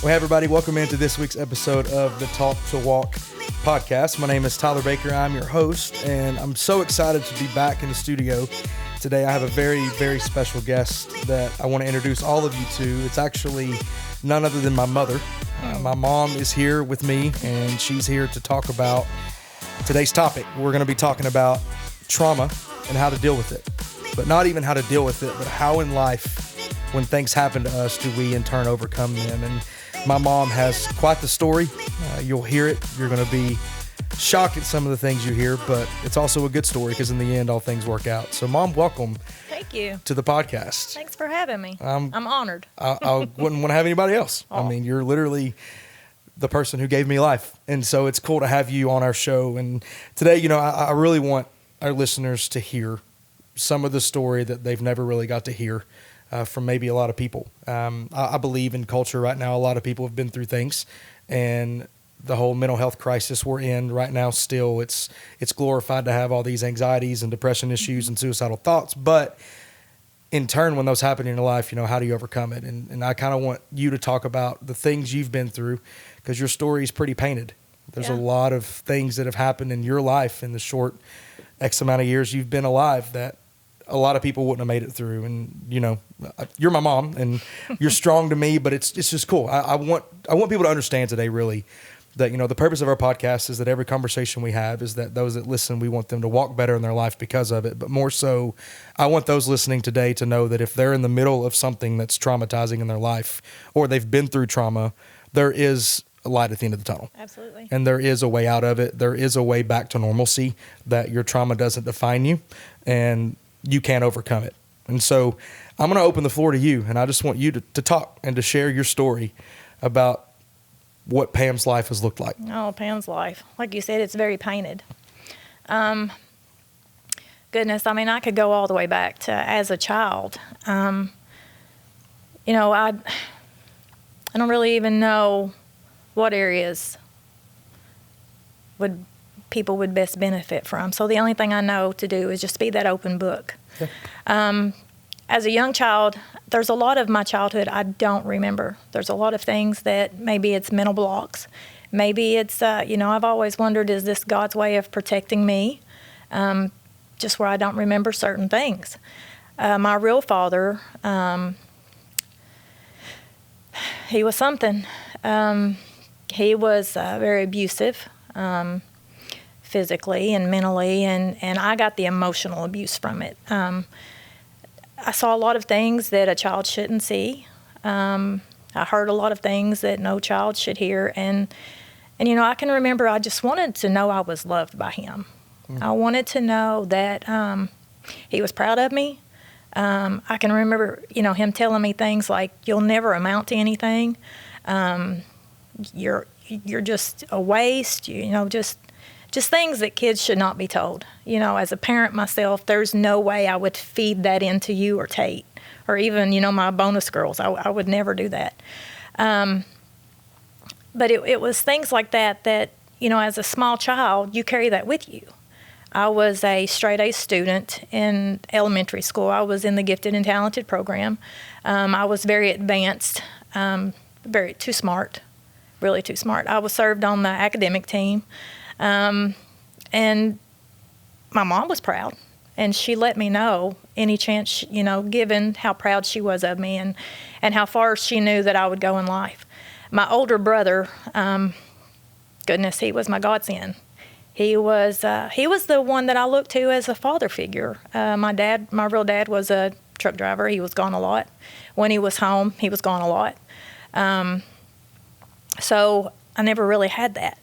Well, hey everybody, welcome into this week's episode of the Talk to Walk podcast. My name is Tyler Baker. I'm your host, and I'm so excited to be back in the studio today. I have a very, very special guest that I want to introduce all of you to. It's actually none other than my mother. My mom is here with me, and she's here to talk about today's topic. We're going to be talking about trauma and how to deal with it. But not even how to deal with it, but how in life, when things happen to us, do we in turn overcome them. And my mom has quite the story. You'll hear it. You're going to be shocked at some of the things you hear, but it's also a good story because in the end, all things work out. So, Mom, welcome. Thank you. To the podcast. Thanks for having me. I'm honored. I wouldn't want to have anybody else. I mean, you're literally the person who gave me life. And so it's cool to have you on our show. And today, I really want our listeners to hear some of the story that they've never really got to hear from maybe a lot of people. I believe in culture right now, a lot of people have been through things, and the whole mental health crisis we're in right now, still it's glorified to have all these anxieties and depression issues and suicidal thoughts. But in turn, when those happen in your life, how do you overcome it? And I kind of want you to talk about the things you've been through, because your story is pretty painted. There's a lot of things that have happened in your life in the short X amount of years you've been alive that a lot of people wouldn't have made it through. And, you're my mom and you're strong to me, but it's just cool. I want people to understand today, really, that, the purpose of our podcast is that every conversation we have is that those that listen, we want them to walk better in their life because of it. But more so, I want those listening today to know that if they're in the middle of something that's traumatizing in their life, or they've been through trauma, there is a light at the end of the tunnel. Absolutely. And there is a way out of it. There is a way back to normalcy, that your trauma doesn't define you and you can't overcome it. And so I'm going to open the floor to you, and I just want you to talk and to share your story about what Pam's life has looked like. Oh, Pam's life. Like you said, it's very painted. Goodness, I could go all the way back to as a child. I don't really even know what areas people would best benefit from. So the only thing I know to do is just be that open book. Yeah. As a young child, there's a lot of my childhood I don't remember. There's a lot of things that maybe it's mental blocks. Maybe it's, I've always wondered, is this God's way of protecting me? Just where I don't remember certain things. My real father, he was something. He was very abusive. Physically and mentally, and I got the emotional abuse from it. I saw a lot of things that a child shouldn't see. I heard a lot of things that no child should hear, and I can remember I just wanted to know I was loved by him. I wanted to know that he was proud of me. I can remember, him telling me things like, "You'll never amount to anything. You're just a waste." Just things that kids should not be told. As a parent myself, there's no way I would feed that into you or Tate, or even, my bonus girls. I would never do that. But it was things like that, as a small child, you carry that with you. I was a straight-A student in elementary school. I was in the gifted and talented program. I was very advanced, too smart, really too smart. I was served on the academic team. And my mom was proud, and she let me know any chance, given how proud she was of me and how far she knew that I would go in life. My older brother, goodness, he was my godsend. He was the one that I looked to as a father figure. My real dad was a truck driver. He was gone a lot. When he was home, he was gone a lot. So I never really had that.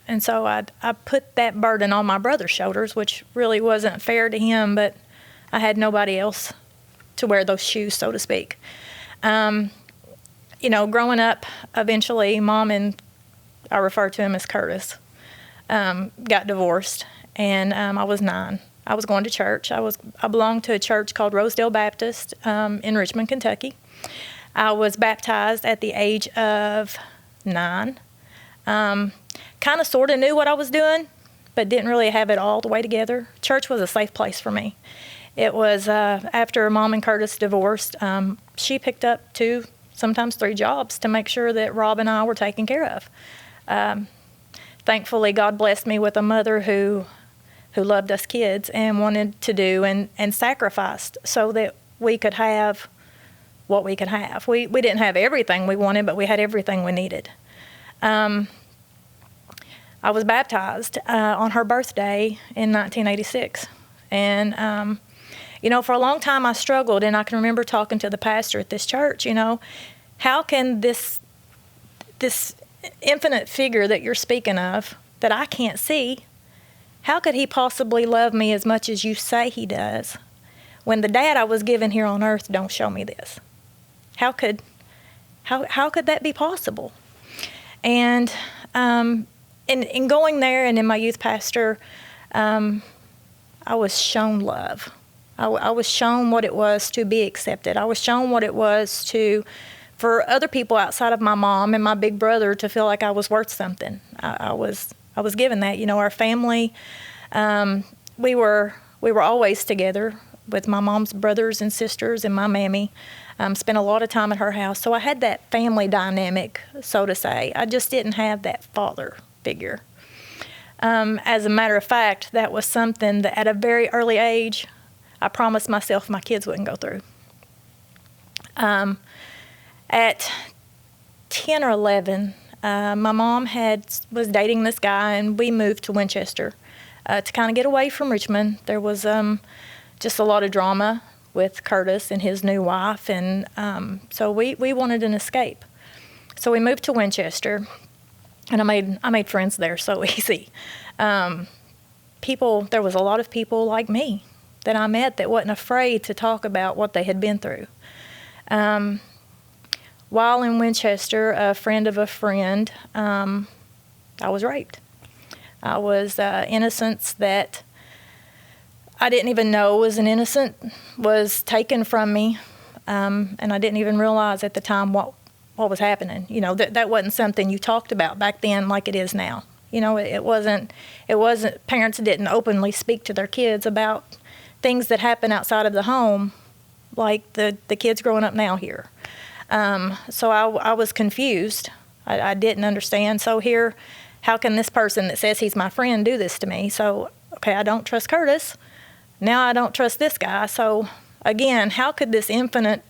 And so I put that burden on my brother's shoulders, which really wasn't fair to him, but I had nobody else to wear those shoes, so to speak. Growing up, eventually, Mom and I refer to him as Curtis, got divorced, and I was 9. I was going to church. I belonged to a church called Rosedale Baptist in Richmond, Kentucky. I was baptized at the age of 9. Kind of sort of knew what I was doing, but didn't really have it all the way together. Church was a safe place for me. It was after Mom and Curtis divorced, she picked up 2 sometimes 3 jobs to make sure that Rob and I were taken care of. Thankfully, God blessed me with a mother who loved us kids and wanted to do and sacrificed so that we could have what we could have. We didn't have everything we wanted, but we had everything we needed. I was baptized on her birthday in 1986. And, for a long time I struggled, and I can remember talking to the pastor at this church, how can this infinite figure that you're speaking of, that I can't see, how could he possibly love me as much as you say he does when the dad I was given here on earth don't show me this? How could that be possible? And in going there and in my youth pastor, I was shown love. I was shown what it was to be accepted. I was shown what it was for other people outside of my mom and my big brother to feel like I was worth something. I was given that. Our family, we were always together with my mom's brothers and sisters and my mammy. Spent a lot of time at her house. So I had that family dynamic, so to say. I just didn't have that father figure. As a matter of fact, that was something that at a very early age, I promised myself my kids wouldn't go through. At 10 or 11, my mom was dating this guy, and we moved to Winchester to kind of get away from Richmond. There was just a lot of drama with Curtis and his new wife, and so we wanted an escape. So we moved to Winchester, and I made friends there so easy. There was a lot of people like me that I met that wasn't afraid to talk about what they had been through. While in Winchester, a friend of a friend, I was raped. I was innocence that I didn't even know was an innocent was taken from me, and I didn't even realize at the time what was happening. That wasn't something you talked about back then like it is now. It wasn't. Parents didn't openly speak to their kids about things that happen outside of the home, like the kids growing up now here. So I was confused. I didn't understand. So here, how can this person that says he's my friend do this to me? So, okay, I don't trust Curtis. Now I don't trust this guy. So, again, how could this infinite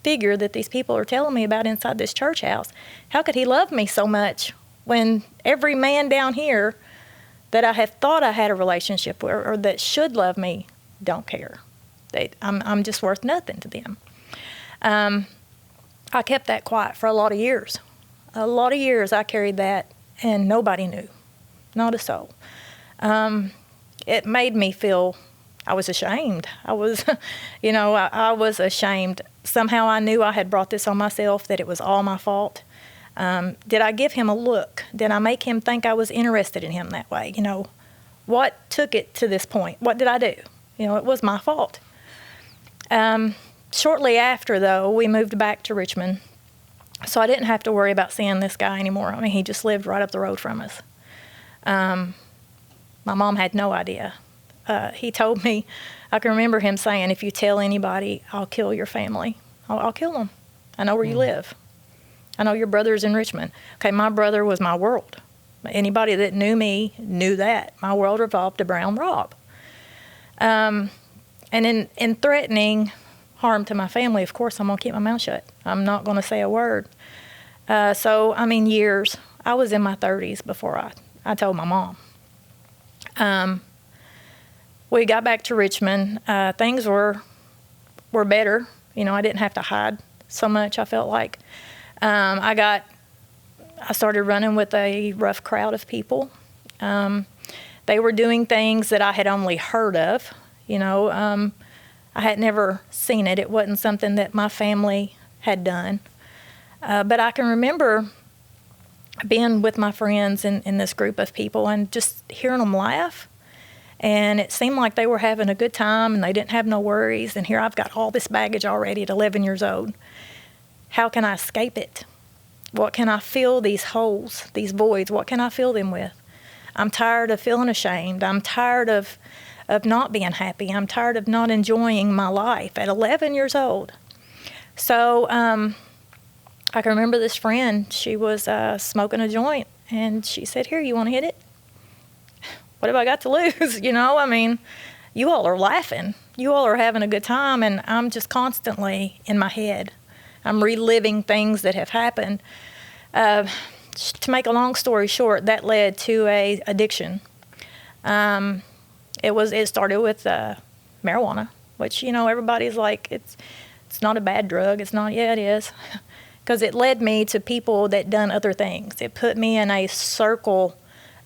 figure that these people are telling me about inside this church house, how could he love me so much when every man down here that I have thought I had a relationship with or that should love me don't care? I'm just worth nothing to them. I kept that quiet for a lot of years. A lot of years I carried that, and nobody knew, not a soul. It made me feel I was ashamed. I was ashamed. Somehow I knew I had brought this on myself, that it was all my fault. Did I give him a look? Did I make him think I was interested in him that way? What took it to this point? What did I do? It was my fault. Shortly after, though, we moved back to Richmond, so I didn't have to worry about seeing this guy anymore. I mean, he just lived right up the road from us. My mom had no idea. He told me, I can remember him saying, if you tell anybody, I'll kill your family. I'll kill them. I know where you live. I know your brother's in Richmond. Okay, my brother was my world. Anybody that knew me knew that. My world revolved around Rob. And in threatening harm to my family, of course, I'm going to keep my mouth shut. I'm not going to say a word. Years. I was in my 30s before I told my mom. We got back to Richmond. Things were better. I didn't have to hide so much, I felt like. I started running with a rough crowd of people. They were doing things that I had only heard of. I had never seen it. It wasn't something that my family had done. But I can remember being with my friends in this group of people and just hearing them laugh. And it seemed like they were having a good time and they didn't have no worries. And here I've got all this baggage already at 11 years old. How can I escape it? What can I fill these holes, these voids? What can I fill them with? I'm tired of feeling ashamed. I'm tired of not being happy. I'm tired of not enjoying my life at 11 years old. So I can remember this friend, she was smoking a joint, and she said, "Here, you want to hit it?" What have I got to lose? I mean, you all are laughing. You all are having a good time, and I'm just constantly in my head. I'm reliving things that have happened. To make a long story short, that led to a addiction. It started with marijuana, which, everybody's like, it's not a bad drug. It's not. Yeah, it is. Because it led me to people that done other things. It put me in a circle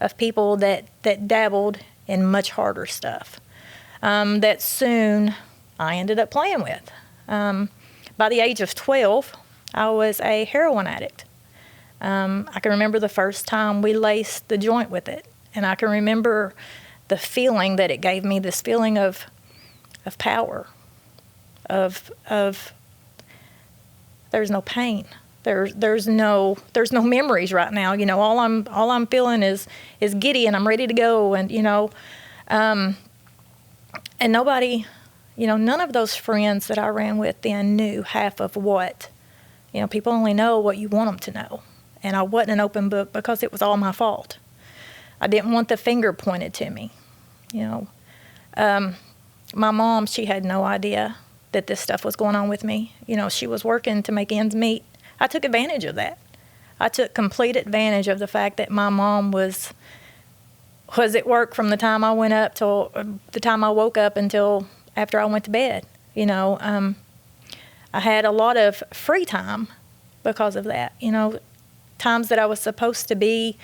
of people that dabbled in much harder stuff that soon I ended up playing with. By the age of 12, I was a heroin addict. I can remember the first time we laced the joint with it, and I can remember the feeling that it gave me, this feeling of power, of there's no pain. There's no memories right now. All I'm feeling is giddy, and I'm ready to go. And and nobody, none of those friends that I ran with then knew half of what. People only know what you want them to know, and I wasn't an open book because it was all my fault. I didn't want the finger pointed to me. My mom, she had no idea that this stuff was going on with me. She was working to make ends meet. I took advantage of that. I took complete advantage of the fact that my mom was at work from the time I went up till the time I woke up until after I went to bed. I had a lot of free time because of that. Times that I was supposed to be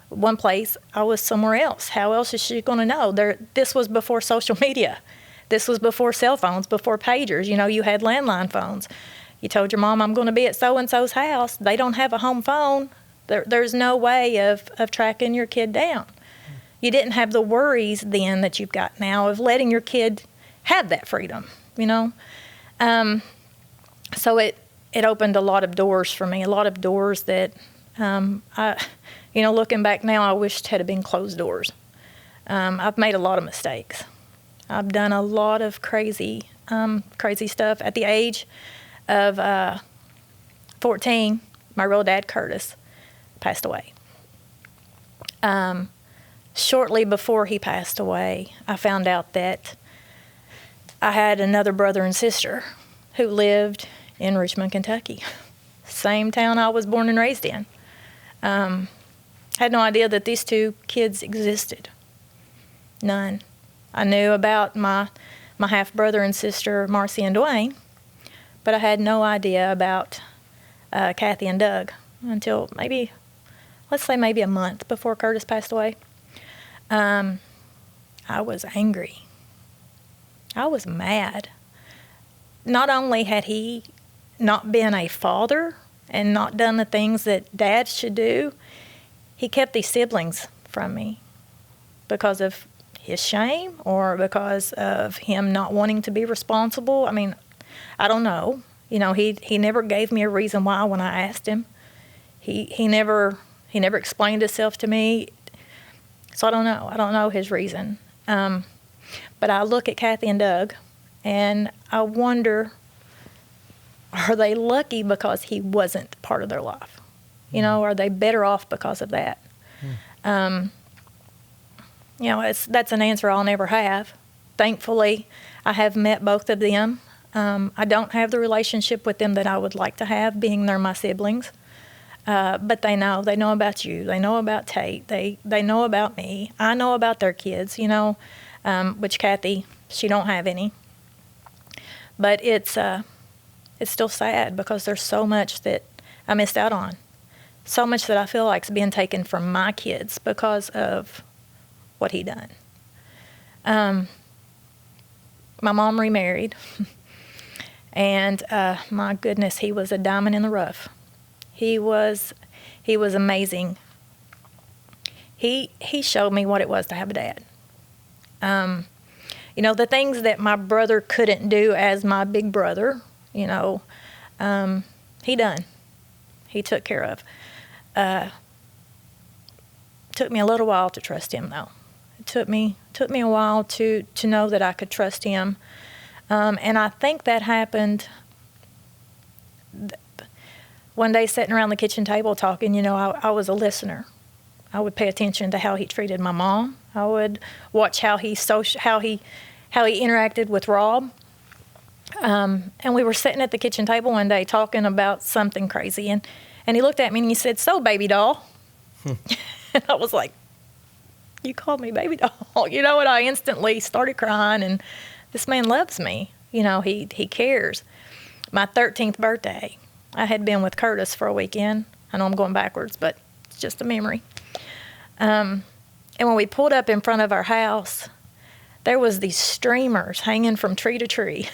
one place, I was somewhere else. How else is she going to know? This was before social media. This was before cell phones, before pagers. You had landline phones. You told your mom, "I'm going to be at so-and-so's house." They don't have a home phone. There's no way of tracking your kid down. You didn't have the worries then that you've got now of letting your kid have that freedom, So it opened a lot of doors for me, a lot of doors that, looking back now, I wished had been closed doors. I've made a lot of mistakes. I've done a lot of crazy stuff. At the age of 14, my real dad, Curtis, passed away. Shortly before he passed away, I found out that I had another brother and sister who lived in Richmond, Kentucky, same town I was born and raised in. Had no idea that these two kids existed. None. I knew about my half-brother and sister, Marcy and Dwayne, but I had no idea about Kathy and Doug until let's say maybe a month before Curtis passed away. I was angry. I was mad. Not only had he not been a father and not done the things that dads should do, he kept these siblings from me because of his shame or because of him not wanting to be responsible. I mean, I don't know. He never gave me a reason why when I asked him. He never explained himself to me. So I don't know. I don't know his reason. But I look at Kathy and Doug, and I wonder, are they lucky because he wasn't part of their life? Are they better off because of that? That's an answer I'll never have. Thankfully, I have met both of them. I don't have the relationship with them that I would like to have, being they're my siblings. But they know about you. They know about Tate. They know about me. I know about their kids, which Kathy, she don't have any. But it's still sad because there's so much that I missed out on. So much that I feel like is being taken from my kids because of what he done. My mom remarried, and my goodness, he was a diamond in the rough. He was amazing. He showed me what it was to have a dad. The things that my brother couldn't do as my big brother, he done. He took care of. Took me a little while to trust him, though. It took me a while to know that I could trust him. And I think that happened. one day sitting around the kitchen table talking, I was a listener. I would pay attention to how he treated my mom. I would watch how he interacted with Rob. And we were sitting at the kitchen table one day talking about something crazy, and he looked at me and he said, "So, baby doll." And I was like, "You called me baby doll?" And I instantly started crying, and this man loves me. He cares. My 13th birthday, I had been with Curtis for a weekend. I know I'm going backwards, but it's just a memory. And when we pulled up in front of our house, there was these streamers hanging from tree to tree.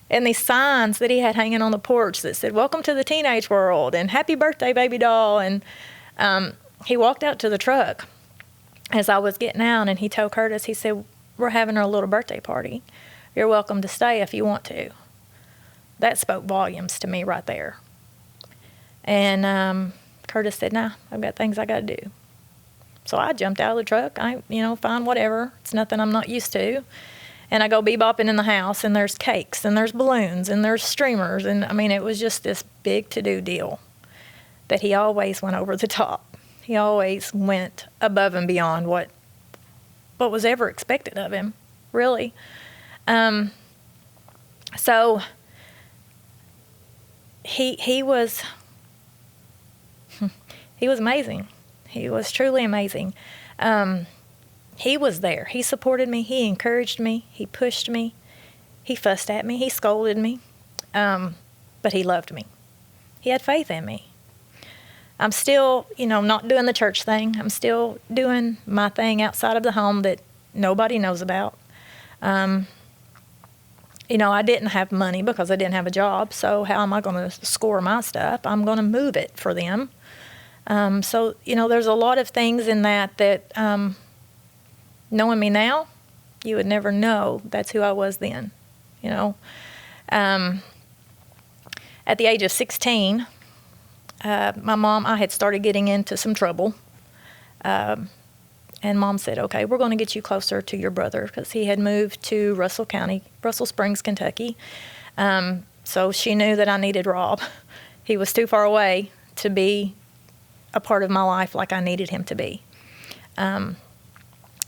And these signs that he had hanging on the porch that said, "Welcome to the teenage world," and "Happy birthday, baby doll." And he walked out to the truck as I was getting out, and he told Curtis, he said, "We're having a little birthday party. You're welcome to stay if you want to." That spoke volumes to me right there. And Curtis said, "Nah, I've got things I got to do." So I jumped out of the truck. Fine, whatever. It's nothing I'm not used to. And I go bebopping in the house, and there's cakes, and there's balloons, and there's streamers. And, it was just this big to-do deal that he always went over the top. He always went above and beyond what was ever expected of him, really. So he was amazing. He was truly amazing. He was there. He supported me. He encouraged me. He pushed me. He fussed at me. He scolded me. But he loved me. He had faith in me. I'm still, not doing the church thing. I'm still doing my thing outside of the home that nobody knows about. I didn't have money because I didn't have a job. So how am I going to score my stuff? I'm going to move it for them. So, there's a lot of things in that knowing me now, you would never know that's who I was then, At the age of 16, I had started getting into some trouble. And Mom said, "Okay, we're going to get you closer to your brother," because he had moved to Russell Springs, Kentucky. So she knew that I needed Rob. He was too far away to be a part of my life like I needed him to be.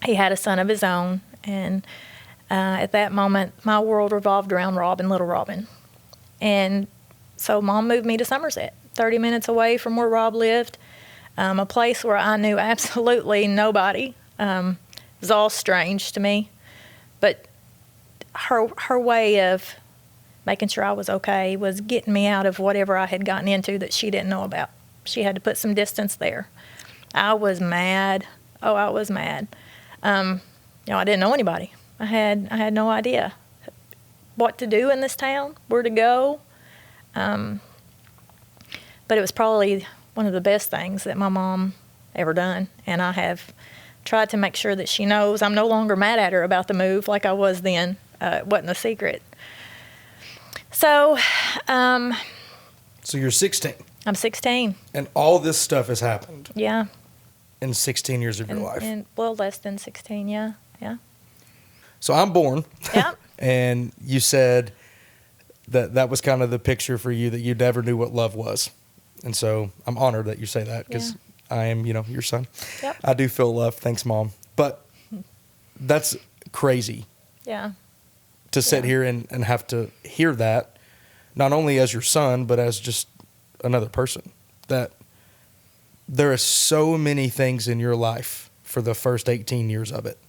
He had a son of his own, and at that moment, my world revolved around Rob and little Robin. And so Mom moved me to Somerset, 30 minutes away from where Rob lived, a place where I knew absolutely nobody. It was all strange to me. But her way of making sure I was okay was getting me out of whatever I had gotten into that she didn't know about. She had to put some distance there. I was mad. Oh, I was mad. I didn't know anybody. I had no idea what to do in this town, where to go. But it was probably one of the best things that my mom ever done. And I have tried to make sure that she knows I'm no longer mad at her about the move like I was then. It wasn't a secret. So, So you're 16. I'm 16. And all this stuff has happened. Yeah. In 16 years of your life. Less than 16, yeah. So I'm born. Yeah. And you said that was kind of the picture for you, that you never knew what love was. And so I'm honored that you say that, because I am, your son. Yep. I do feel love. Thanks, Mom. But that's crazy. Yeah. To sit here and have to hear that, not only as your son, but as just another person. That there are so many things in your life for the first 18 years of it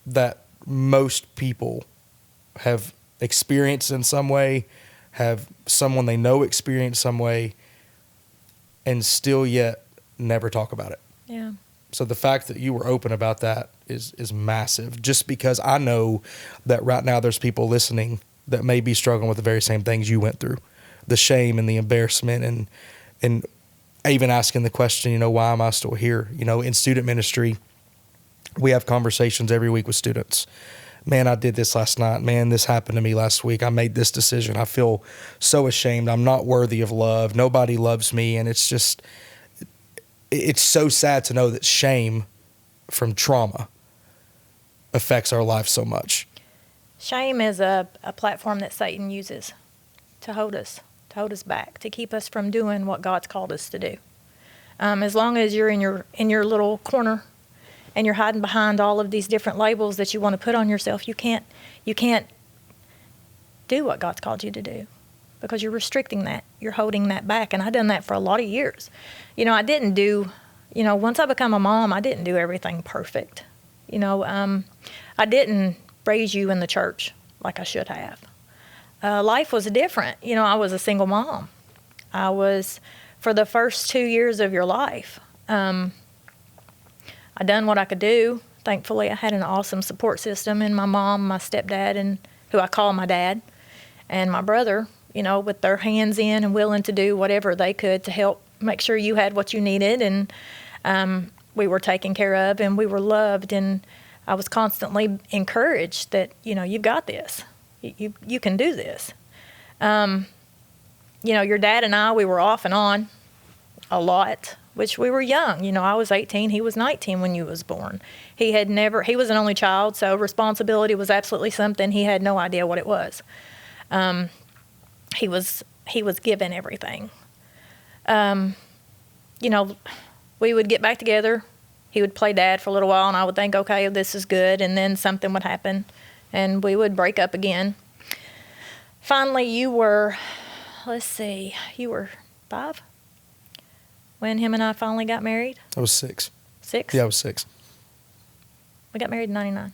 that most people have experienced in some way, have someone they know experienced some way, and still yet never talk about it. Yeah. So the fact that you were open about that is massive, just because I know that right now there's people listening that may be struggling with the very same things you went through, the shame and the embarrassment and even asking the question, why am I still here? In student ministry, we have conversations every week with students. Man, I did this last night. Man, this happened to me last week. I made this decision. I feel so ashamed. I'm not worthy of love. Nobody loves me. And it's so sad to know that shame from trauma affects our life so much. Shame is a platform that Satan uses to hold us. to hold us back, to keep us from doing what God's called us to do. As long as you're in your little corner and you're hiding behind all of these different labels that you want to put on yourself, you can't do what God's called you to do, because you're restricting that. You're holding that back. And I've done that for a lot of years. I didn't do, once I become a mom, I didn't do everything perfect. I didn't raise you in the church like I should have. Life was different. I was a single mom. For the first 2 years of your life, I done what I could do. Thankfully, I had an awesome support system in my mom, my stepdad, and who I call my dad, and my brother, with their hands in and willing to do whatever they could to help make sure you had what you needed, and we were taken care of and we were loved, and I was constantly encouraged that, you've got this. You can do this. Your dad and I, we were off and on a lot, which we were young. I was 18, he was 19 when you was born. He was an only child, so responsibility was absolutely something he had no idea what it was. He was given everything. We would get back together. He would play dad for a little while, and I would think, okay, this is good, and then something would happen, and we would break up again. Finally, you were 5 when him and I finally got married. I was 6. 6? Yeah, I was 6. We got married in 99.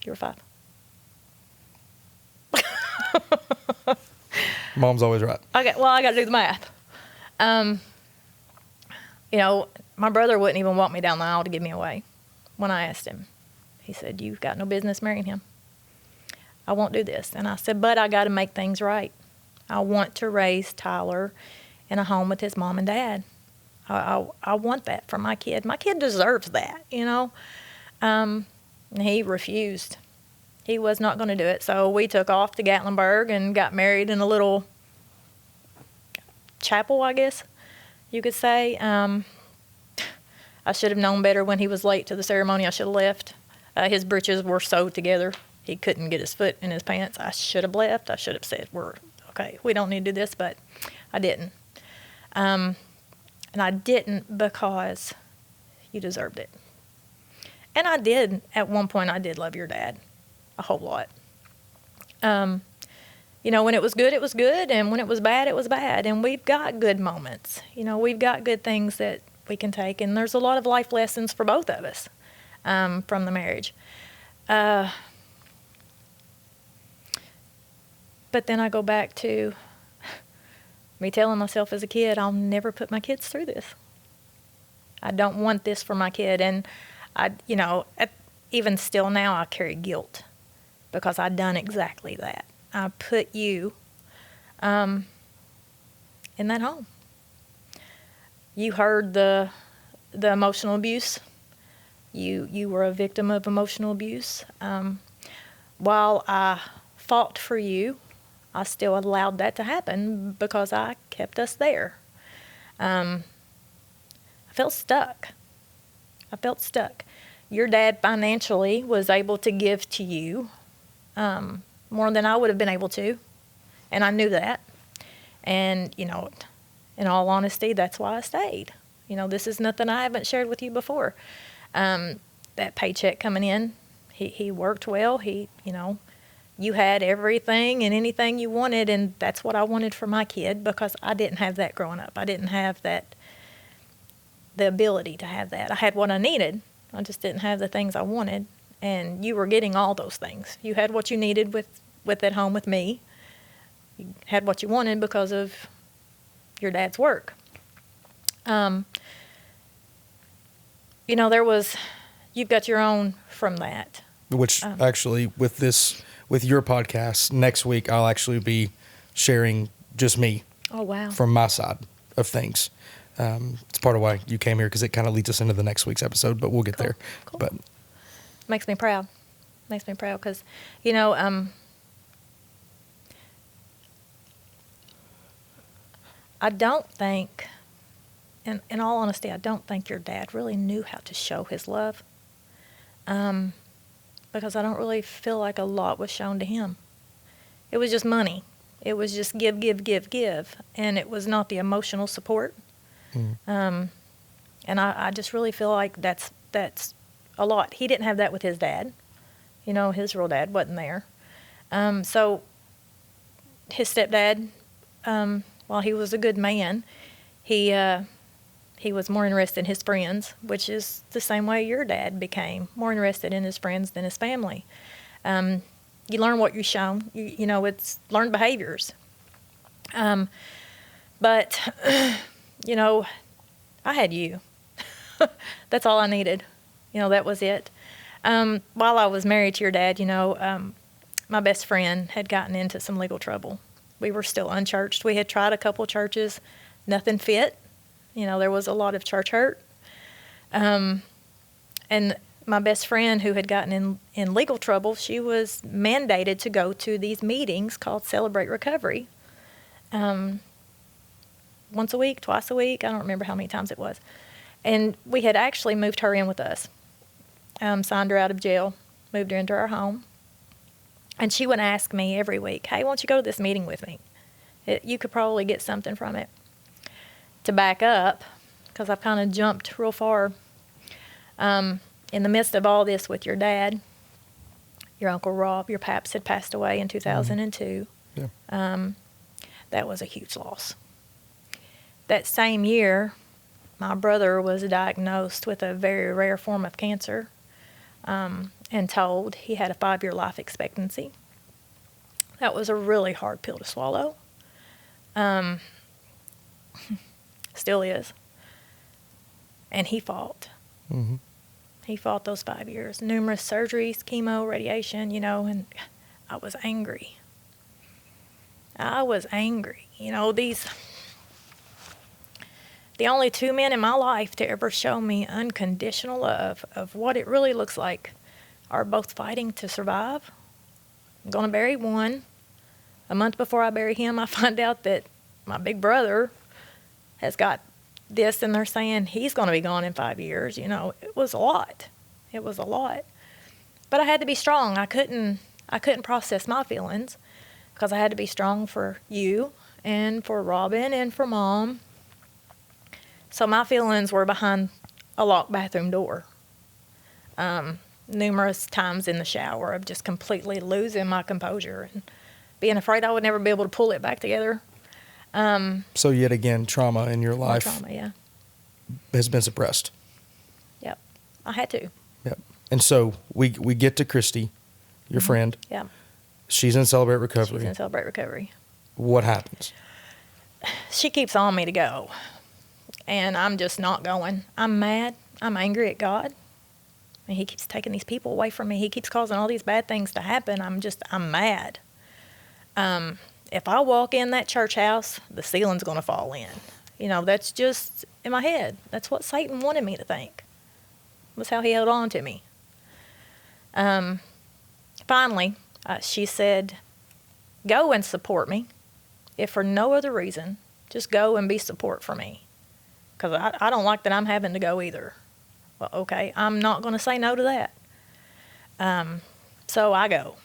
You were 5. Mom's always right. Okay, well, I got to do the math. My brother wouldn't even walk me down the aisle to give me away when I asked him. He said, "You've got no business marrying him. I won't do this." And I said, "But I got to make things right. I want to raise Tyler in a home with his mom and dad. I want that for my kid. My kid deserves that, And he refused. He was not going to do it. So we took off to Gatlinburg and got married in a little chapel, I guess you could say. I should have known better when he was late to the ceremony. I should have left. His breeches were sewed together. He couldn't get his foot in his pants. I should have left. I should have said, okay, we don't need to do this, but I didn't. And I didn't because you deserved it. And I did, at one point, I did love your dad a whole lot. When it was good, it was good, and when it was bad, it was bad. And we've got good moments. We've got good things that we can take, and there's a lot of life lessons for both of us from the marriage. But then I go back to me telling myself as a kid, I'll never put my kids through this. I don't want this for my kid. And even still now, I carry guilt because I done exactly that. I put you in that home. You heard the emotional abuse. You were a victim of emotional abuse. While I fought for you, I still allowed that to happen because I kept us there. I felt stuck. Your dad financially was able to give to you more than I would have been able to, and I knew that. And, in all honesty, that's why I stayed. This is nothing I haven't shared with you before. That paycheck coming in, he worked well. You had everything and anything you wanted, and that's what I wanted for my kid because I didn't have that growing up. I didn't have the ability to have that. I had what I needed. I just didn't have the things I wanted, and you were getting all those things. You had what you needed with at home with me. You had what you wanted because of your dad's work. You've got your own from that. Which actually, with your podcast, next week I'll actually be sharing just me. Oh, wow. From my side of things. It's part of why you came here because it kind of leads us into the next week's episode, but we'll get there. Cool. But makes me proud because, I don't think, in all honesty, I don't think your dad really knew how to show his love. Because I don't really feel like a lot was shown to him. It was just money. It was just give, give, give, give. And it was not the emotional support. And I just really feel like that's a lot. He didn't have that with his dad. You know, his real dad wasn't there. So his stepdad, while he was a good man, he was more interested in his friends, which is the same way your dad became more interested in his friends than his family. You learn what you're shown. You know, it's learned behaviors. But, you know, I had you. That's all I needed. You know, that was it. While I was married to your dad, you know, my best friend had gotten into some legal trouble. We were still unchurched. We had tried a couple churches. Nothing fit. You know, there was a lot of church hurt. And my best friend who had gotten in legal trouble, she was mandated to go to these meetings called Celebrate Recovery. Once a week, twice a week. I don't remember how many times it was. And we had actually moved her in with us. Signed her out of jail, moved her into our home. And she would ask me every week, hey, why don't you go to this meeting with me? You could probably get something from it. To back up, because I've kind of jumped real far, in the midst of all this with your dad, your Uncle Rob, your paps had passed away in 2002. Yeah. That was a huge loss. That same year, my brother was diagnosed with a very rare form of cancer, and told he had a 5-year life expectancy. That was a really hard pill to swallow. Still is. And he fought. Mm-hmm. He fought those 5 years. Numerous surgeries, chemo, radiation, you know, and I was angry. You know, the only two men in my life to ever show me unconditional love of what it really looks like are both fighting to survive. I'm going to bury one. A month before I bury him, I find out that my big brother has got this, and they're saying he's going to be gone in 5 years. You know, it was a lot. But I had to be strong. I couldn't process my feelings because I had to be strong for you and for Robin and for Mom. So my feelings were behind a locked bathroom door. Numerous times in the shower of just completely losing my composure and being afraid I would never be able to pull it back together. So yet again, trauma in your life has been suppressed. Yep. I had to. Yep. And so we get to Christy, your friend. Yeah. She's in Celebrate Recovery. What happens? She keeps on me to go. And I'm just not going. I'm mad. I'm angry at God. And he keeps taking these people away from me. He keeps causing all these bad things to happen. I'm mad. If I walk in that church house, the ceiling's going to fall in. You know, that's just in my head. That's what Satan wanted me to think. That's how he held on to me. Finally, she said, go and support me. If for no other reason, just go and be support for me. Because I don't like that I'm having to go either. Well, okay, I'm not going to say no to that. So I go.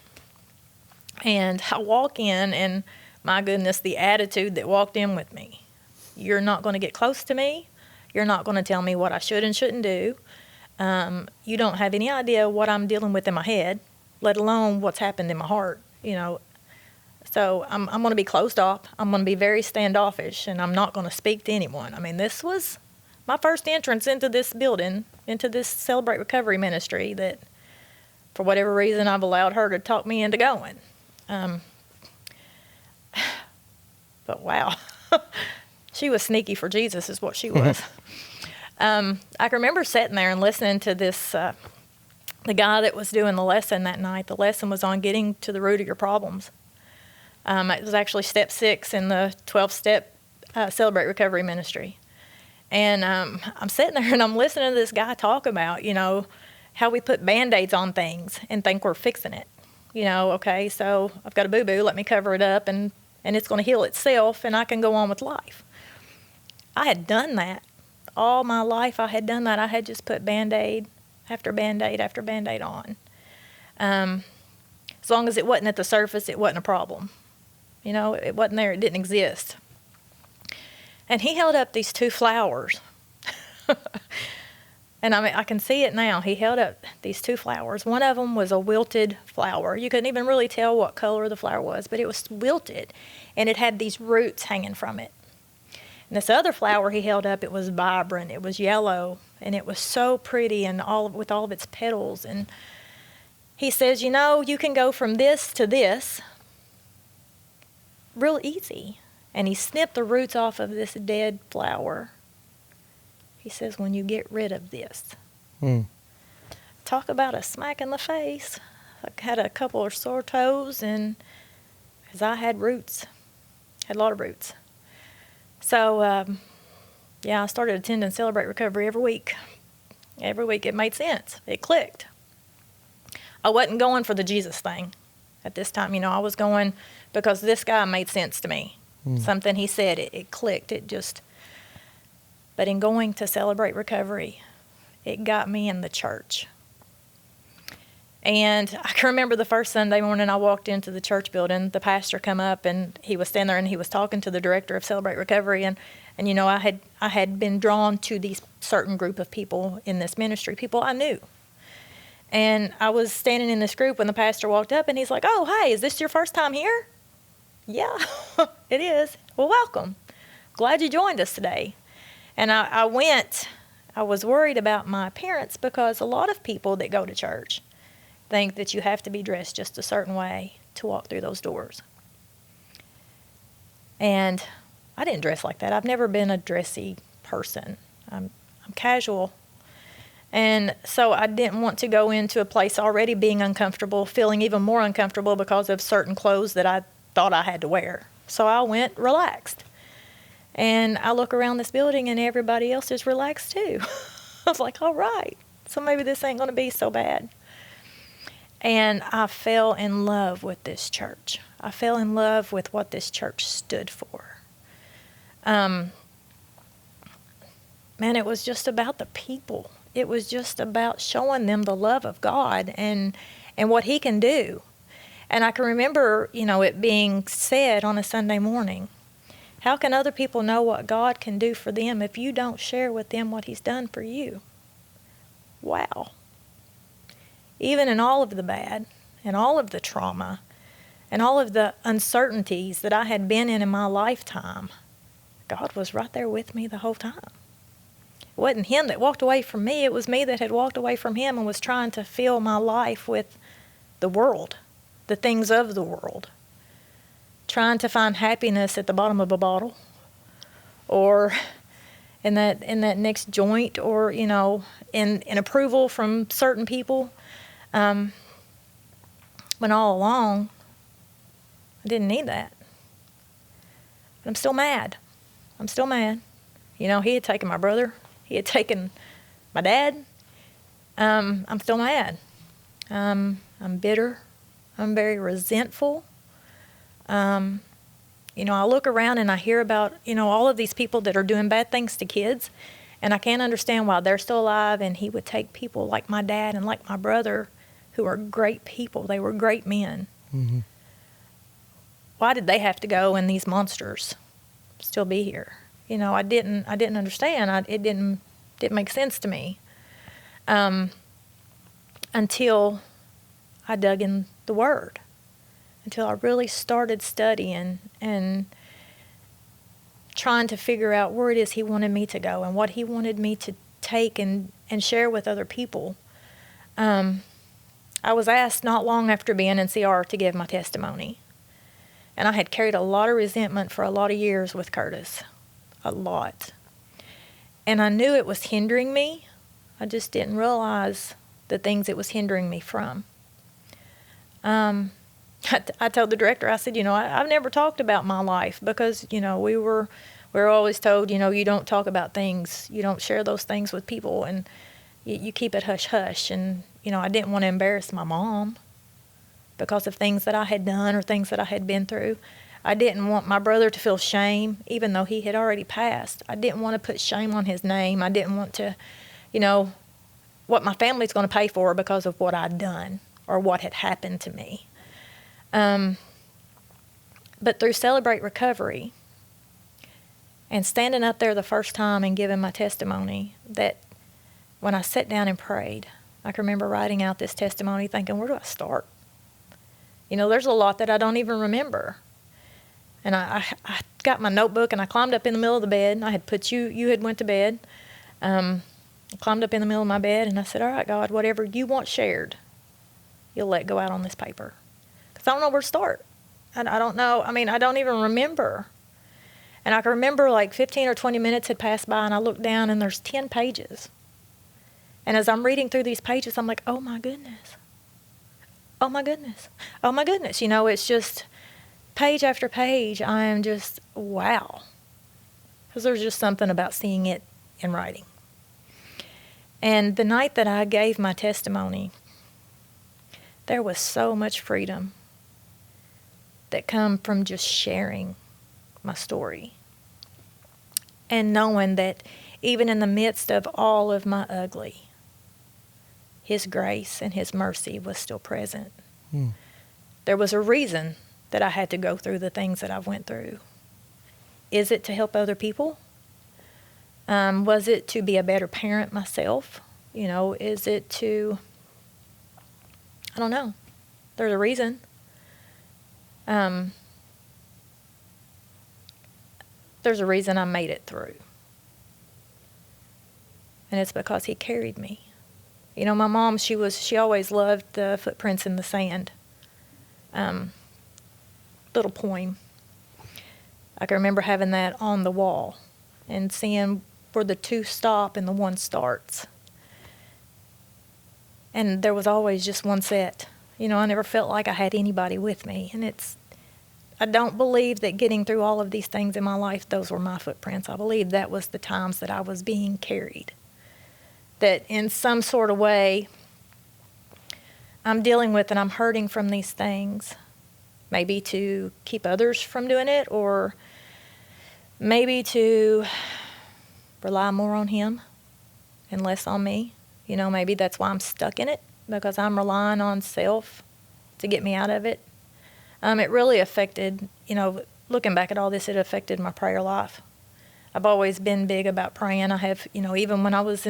And I walk in, and my goodness, the attitude that walked in with me. You're not going to get close to me. You're not going to tell me what I should and shouldn't do. You don't have any idea what I'm dealing with in my head, let alone what's happened in my heart, you know. So I'm going to be closed off. I'm going to be very standoffish, and I'm not going to speak to anyone. I mean, this was my first entrance into this building, into this Celebrate Recovery ministry that, for whatever reason, I've allowed her to talk me into going. But wow, she was sneaky for Jesus is what she was. I can remember sitting there and listening to this, the guy that was doing the lesson that night. The lesson was on getting to the root of your problems. It was actually step 6 in the 12-step Celebrate Recovery ministry. And I'm sitting there and I'm listening to this guy talk about, you know, how we put Band-Aids on things and think we're fixing it. You know, okay, so I've got a boo-boo, let me cover it up, and it's going to heal itself, and I can go on with life. I had done that. All my life I had done that. I had just put Band-Aid after Band-Aid after Band-Aid on. As long as it wasn't at the surface, it wasn't a problem. You know, it wasn't there. It didn't exist. And he held up these 2 flowers. And I mean, I can see it now. He held up these 2 flowers. One of them was a wilted flower. You couldn't even really tell what color the flower was, but it was wilted, and it had these roots hanging from it. And this other flower he held up, it was vibrant. It was yellow, and it was so pretty, and with all of its petals. And he says, you know, you can go from this to this real easy. And he snipped the roots off of this dead flower. He says, when you get rid of this. Talk about a smack in the face. I had a couple of sore toes, and because I had roots, had a lot of roots. So, I started attending Celebrate Recovery every week. Every week it made sense. It clicked. I wasn't going for the Jesus thing at this time. You know, I was going because this guy made sense to me. Something he said, it clicked. But in going to Celebrate Recovery, it got me in the church. And I can remember the first Sunday morning I walked into the church building, the pastor come up, and he was standing there, and he was talking to the director of Celebrate Recovery. And you know, I had been drawn to these certain group of people in this ministry, people I knew. And I was standing in this group when the pastor walked up, and he's like, oh, hey, is this your first time here? Yeah, it is. Well, welcome. Glad you joined us today. And I was worried about my appearance because a lot of people that go to church think that you have to be dressed just a certain way to walk through those doors. And I didn't dress like that. I've never been a dressy person. I'm casual. And so I didn't want to go into a place already being uncomfortable, feeling even more uncomfortable because of certain clothes that I thought I had to wear. So I went relaxed. And I look around this building, and everybody else is relaxed too. I was like, all right, so maybe this ain't going to be so bad. And I fell in love with this church. I fell in love with what this church stood for. Man, it was just about the people. It was just about showing them the love of God and what He can do. And I can remember, you know, it being said on a Sunday morning, how can other people know what God can do for them if you don't share with them what He's done for you? Wow. Even in all of the bad and all of the trauma and all of the uncertainties that I had been in my lifetime, God was right there with me the whole time. It wasn't Him that walked away from me. It was me that had walked away from Him and was trying to fill my life with the world, the things of the world. Trying to find happiness at the bottom of a bottle, or in that next joint, or you know, in approval from certain people. But all along, I didn't need that. But I'm still mad. I'm still mad. You know, He had taken my brother. He had taken my dad. I'm still mad. I'm bitter. I'm very resentful. You know, I look around and I hear about, you know, all of these people that are doing bad things to kids, and I can't understand why they're still alive, and He would take people like my dad and like my brother, who are great people. They were great men. Mm-hmm. Why did they have to go and these monsters still be here? You know, I didn't understand. It didn't make sense to me until I dug in the Word. Until I really started studying and trying to figure out where it is He wanted me to go and what He wanted me to take and share with other people. I was asked not long after being in CR to give my testimony. And I had carried a lot of resentment for a lot of years with Curtis. A lot. And I knew it was hindering me. I just didn't realize the things it was hindering me from. I told the director, I said, you know, I've never talked about my life because, you know, we were always told, you know, you don't talk about things, you don't share those things with people, and you keep it hush-hush. And, you know, I didn't want to embarrass my mom because of things that I had done or things that I had been through. I didn't want my brother to feel shame, even though he had already passed. I didn't want to put shame on his name. I didn't want to, you know, what my family's going to pay for because of what I'd done or what had happened to me. But through Celebrate Recovery and standing up there the first time and giving my testimony, that when I sat down and prayed, I can remember writing out this testimony thinking, where do I start? You know, there's a lot that I don't even remember. And I got my notebook and I climbed up in the middle of the bed. I had put you had went to bed. I climbed up in the middle of my bed and I said, all right, God, whatever you want shared, you'll let go out on this paper. Because I don't know where to start. And I don't know. I mean, I don't even remember. And I can remember like 15 or 20 minutes had passed by and I looked down and there's 10 pages. And as I'm reading through these pages, I'm like, oh my goodness. Oh my goodness. Oh my goodness. You know, it's just page after page. I am just, wow. Because there's just something about seeing it in writing. And the night that I gave my testimony, there was so much freedom that come from just sharing my story. And knowing that even in the midst of all of my ugly, His grace and His mercy was still present. There was a reason that I had to go through the things that I went through. Is it to help other people? Was it to be a better parent myself? You know, is it to, I don't know. There's a reason. There's a reason I made it through. And it's because He carried me. You know, my mom, she always loved the footprints in the sand. Little poem. I can remember having that on the wall and seeing where the two stop and the one starts. And there was always just one set. You know, I never felt like I had anybody with me. And I don't believe that getting through all of these things in my life, those were my footprints. I believe that was the times that I was being carried. That in some sort of way, I'm dealing with and I'm hurting from these things. Maybe to keep others from doing it, or maybe to rely more on Him and less on me. You know, maybe that's why I'm stuck in it, because I'm relying on self to get me out of it. It really affected, you know, looking back at all this, it affected my prayer life. I've always been big about praying. I have, you know, even when I was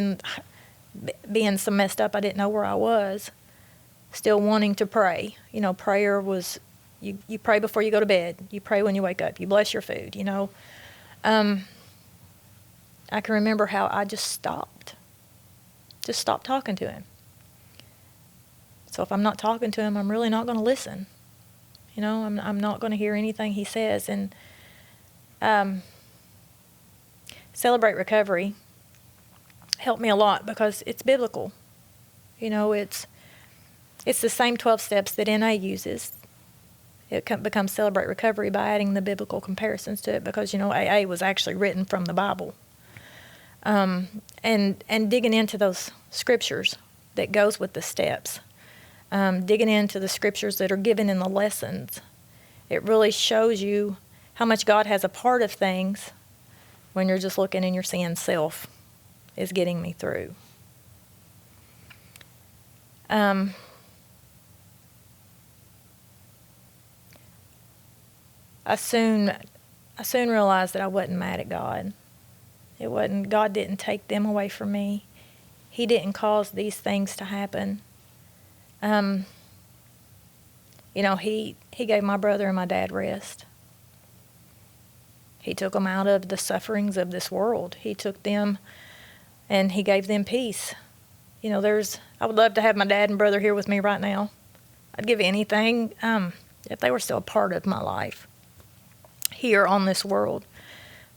being so messed up, I didn't know where I was, still wanting to pray. You know, prayer was, you pray before you go to bed. You pray when you wake up. You bless your food, you know. I can remember how I just stopped talking to Him. So if I'm not talking to Him, I'm really not going to listen. You know, I'm not going to hear anything He says. And Celebrate Recovery helped me a lot because it's biblical. You know, it's the same 12 steps that NA uses. It becomes Celebrate Recovery by adding the biblical comparisons to it because, you know, AA was actually written from the Bible. And digging into those scriptures that goes with the steps, digging into the scriptures that are given in the lessons, it really shows you how much God has a part of things when you're just looking and you're seeing self is getting me through. I soon realized that I wasn't mad at God. God didn't take them away from me. He didn't cause these things to happen. You know, he gave my brother and my dad rest. He took them out of the sufferings of this world. He took them and He gave them peace. You know, I would love to have my dad and brother here with me right now. I'd give anything if they were still a part of my life here on this world.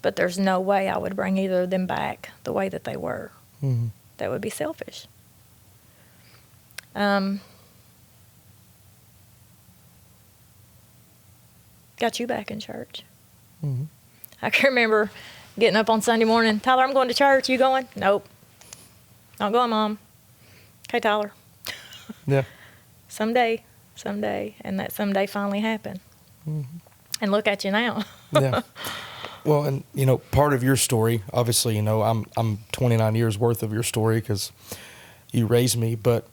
But there's no way I would bring either of them back the way that they were. Mm-hmm. That would be selfish. Got you back in church. Mm-hmm. I can remember getting up on Sunday morning. Tyler, I'm going to church. You going? Nope. Not going, Mom. Okay, Tyler. Yeah. Someday. And that someday finally happened. Mm-hmm. And look at you now. Yeah. Well, and, you know, part of your story, obviously, you know, I'm 29 years worth of your story because you raised me. But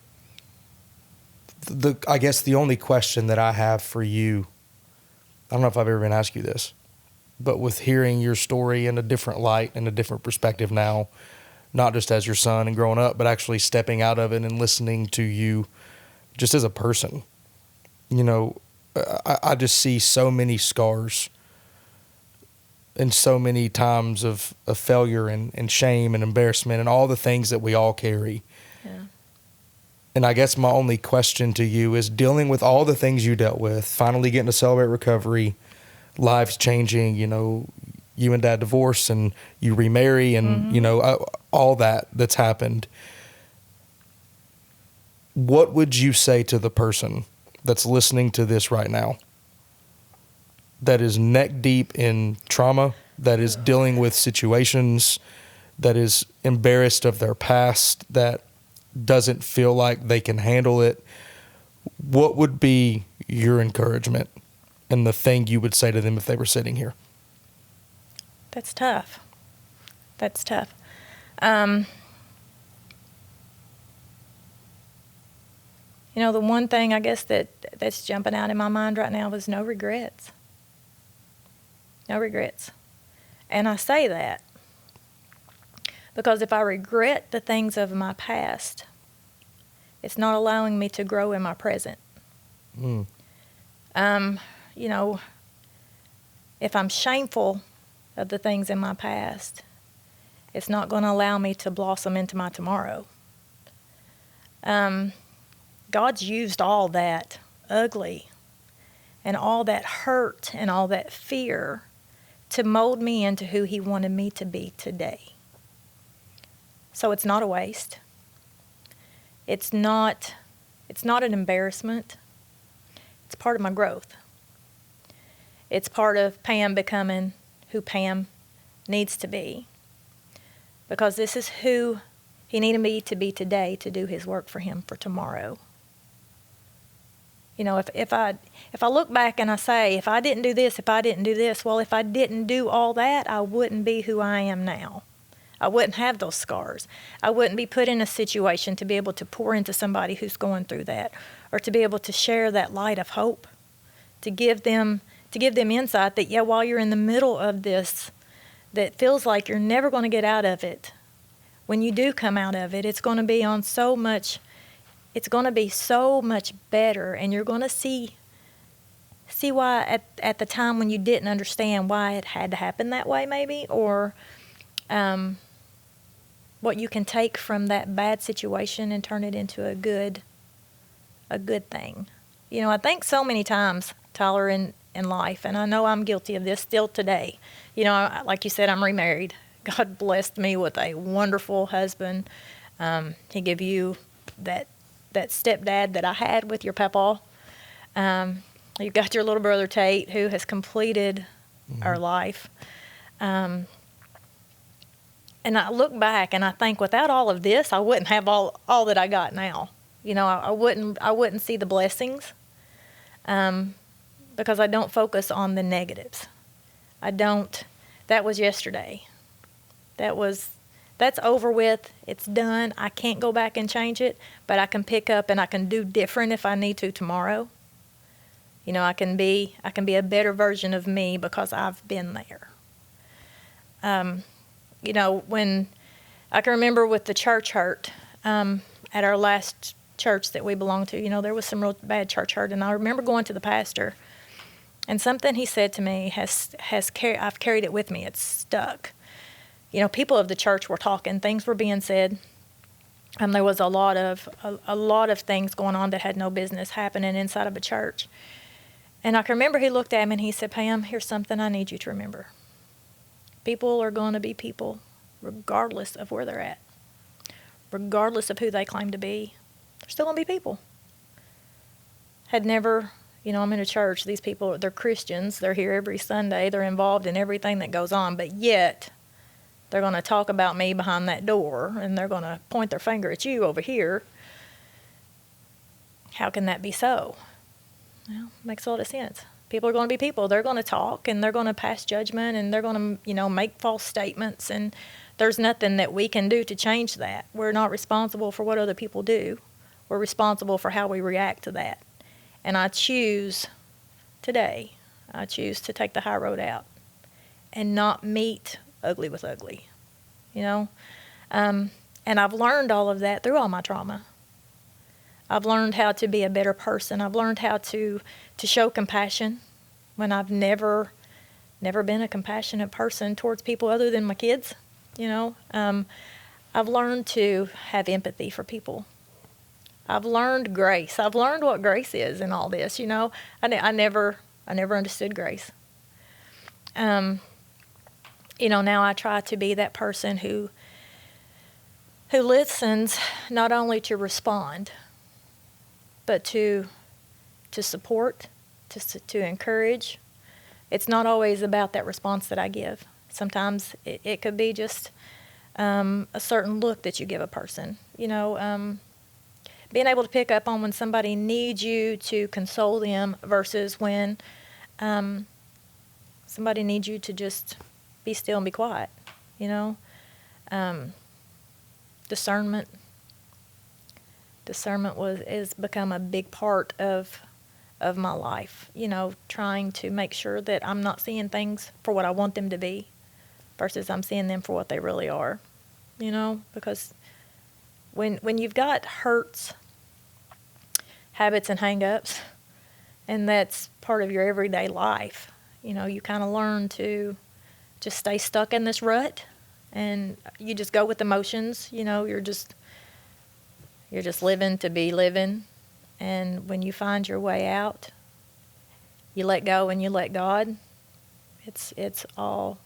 I guess the only question that I have for you I don't know if I've ever been asked you this, but with hearing your story in a different light and a different perspective now, not just as your son and growing up, but actually stepping out of it and listening to you just as a person, you know, I just see so many scars and so many times of failure and shame and embarrassment and all the things that we all carry. Yeah. And I guess my only question to you is, dealing with all the things you dealt with, finally getting to celebrate recovery, lives changing, you know, you and Dad divorce and you remarry and, you know, all that's happened. What would you say to the person that's listening to this right now that is neck deep in trauma, that is dealing with situations, that is embarrassed of their past, that doesn't feel like they can handle it? What would be your encouragement and the thing you would say to them if they were sitting here? That's tough. That's tough. You know, the one thing I guess that's jumping out in my mind right now is no regrets. No regrets. And I say that because if I regret the things of my past, it's not allowing me to grow in my present. You know, if I'm shameful of the things in my past, it's not going to allow me to blossom into my tomorrow. God's used all that ugly and all that hurt and all that fear to mold me into who He wanted me to be today. So it's not a waste. It's not an embarrassment. It's part of my growth. It's part of Pam becoming who Pam needs to be. Because this is who He needed me to be today to do His work for Him for tomorrow. You know, if I look back and I say, if I didn't do this, well, if I didn't do all that, I wouldn't be who I am now. I wouldn't have those scars. I wouldn't be put in a situation to be able to pour into somebody who's going through that, or to be able to share that light of hope, to give them insight that, yeah, while you're in the middle of this, that feels like you're never going to get out of it, when you do come out of it, it's going to be so much better, and you're going to see why at the time when you didn't understand why it had to happen that way, maybe, or what you can take from that bad situation and turn it into a good thing. You know, I think so many times, Tyler, in life, and I know I'm guilty of this still today. You know, like you said, I'm remarried. God blessed me with a wonderful husband. He gave you that stepdad that I had with your papa. You've got your little brother Tate, who has completed our life. And I look back and I think, without all of this, I wouldn't have all that I got now. You know, I wouldn't see the blessings, because I don't focus on the negatives. That was yesterday. That's over with. It's done. I can't go back and change it, but I can pick up and I can do different if I need to tomorrow. You know, I can be a better version of me because I've been there. You know, when I can remember with the church hurt, at our last church that we belonged to, you know, there was some real bad church hurt, and I remember going to the pastor, and something he said to me I've carried it with me. It's stuck. You know, people of the church were talking, things were being said, and there was a lot of things going on that had no business happening inside of a church. And I can remember he looked at me and he said, "Pam, here's something I need you to remember. People are going to be people regardless of where they're at, regardless of who they claim to be. They're still going to be people." Had never, you know, I'm in a church, these people, they're Christians, they're here every Sunday, they're involved in everything that goes on, but yet they're going to talk about me behind that door, and they're going to point their finger at you over here. How can that be so? Well, it makes a lot of sense. People are going to be people. They're going to talk, and they're going to pass judgment, and they're going to, you know, make false statements, and there's nothing that we can do to change that. We're not responsible for what other people do. We're responsible for how we react to that. And I choose today, I choose to take the high road out and not meet ugly with ugly, you know. And I've learned all of that through all my trauma. I've learned how to be a better person. I've learned how to show compassion when I've never been a compassionate person towards people other than my kids, you know. I've learned to have empathy for people. I've learned grace. I've learned what grace is in all this, you know. I never understood grace. You know, now I try to be that person who listens not only to respond, but to support, to encourage. It's not always about that response that I give. Sometimes it could be just a certain look that you give a person. You know, being able to pick up on when somebody needs you to console them versus when somebody needs you to just be still and be quiet. You know, discernment has become a big part of my life, you know, trying to make sure that I'm not seeing things for what I want them to be versus I'm seeing them for what they really are, you know, because when you've got hurts, habits, and hang-ups, and that's part of your everyday life, you know, you kind of learn to just stay stuck in this rut, and you just go with emotions, you know, you're just living to be living. And when you find your way out, you let go and you let God. It's a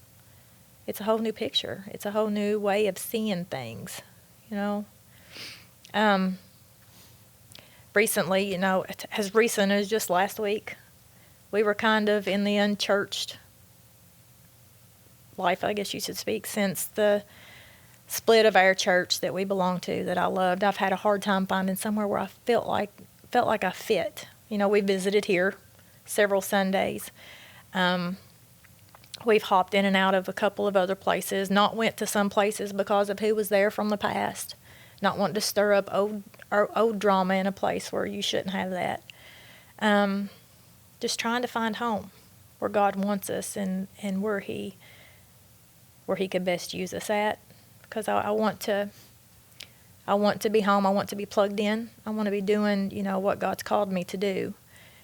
whole new picture. It's a whole new way of seeing things, you know. Recently, you know, as recent as just last week, we were kind of in the unchurched life, I guess you should speak, since the split of our church that we belonged to, that I loved. I've had a hard time finding somewhere where I felt like I fit. You know, we visited here several Sundays. We've hopped in and out of a couple of other places, not went to some places because of who was there from the past, not wanting to stir up old drama in a place where you shouldn't have that. Just trying to find home where God wants us and where he could best use us at. Because I want to be home. I want to be plugged in. I want to be doing, you know, what God's called me to do.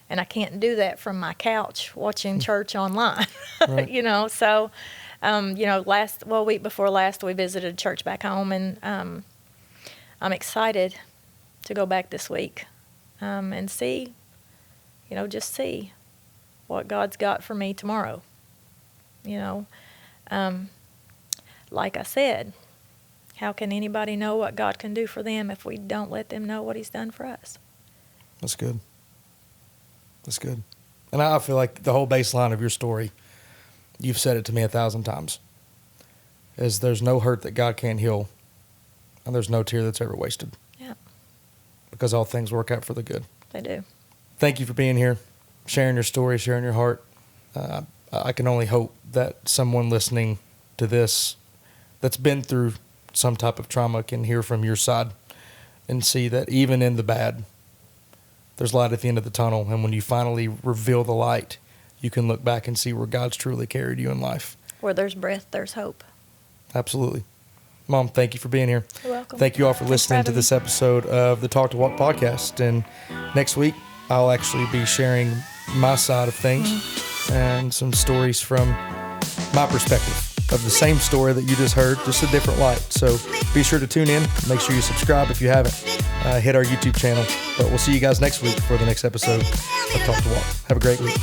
And I can't do that from my couch watching church online, right. You know. So, you know, week before last, we visited a church back home, and I'm excited to go back this week and see, you know, just see what God's got for me tomorrow. You know, like I said, how can anybody know what God can do for them if we don't let them know what He's done for us? That's good. That's good. And I feel like the whole baseline of your story, you've said it to me 1,000 times, is there's no hurt that God can't heal, and there's no tear that's ever wasted. Yeah. Because all things work out for the good. They do. Thank you for being here, sharing your story, sharing your heart. I can only hope that someone listening to this that's been through some type of trauma can hear from your side and see that even in the bad, there's light at the end of the tunnel. And when you finally reveal the light, you can look back and see where God's truly carried you in life. Where there's breath, there's hope. Absolutely. Mom, thank you for being here. You're welcome. Thank you all for listening to this episode of the Talk to Walk podcast. And next week, I'll actually be sharing my side of things and some stories from my perspective of the same story that you just heard, just a different light. So be sure to tune in. Make sure you subscribe if you haven't. Hit our YouTube channel. But we'll see you guys next week for the next episode of Talk to Walk. Have a great week.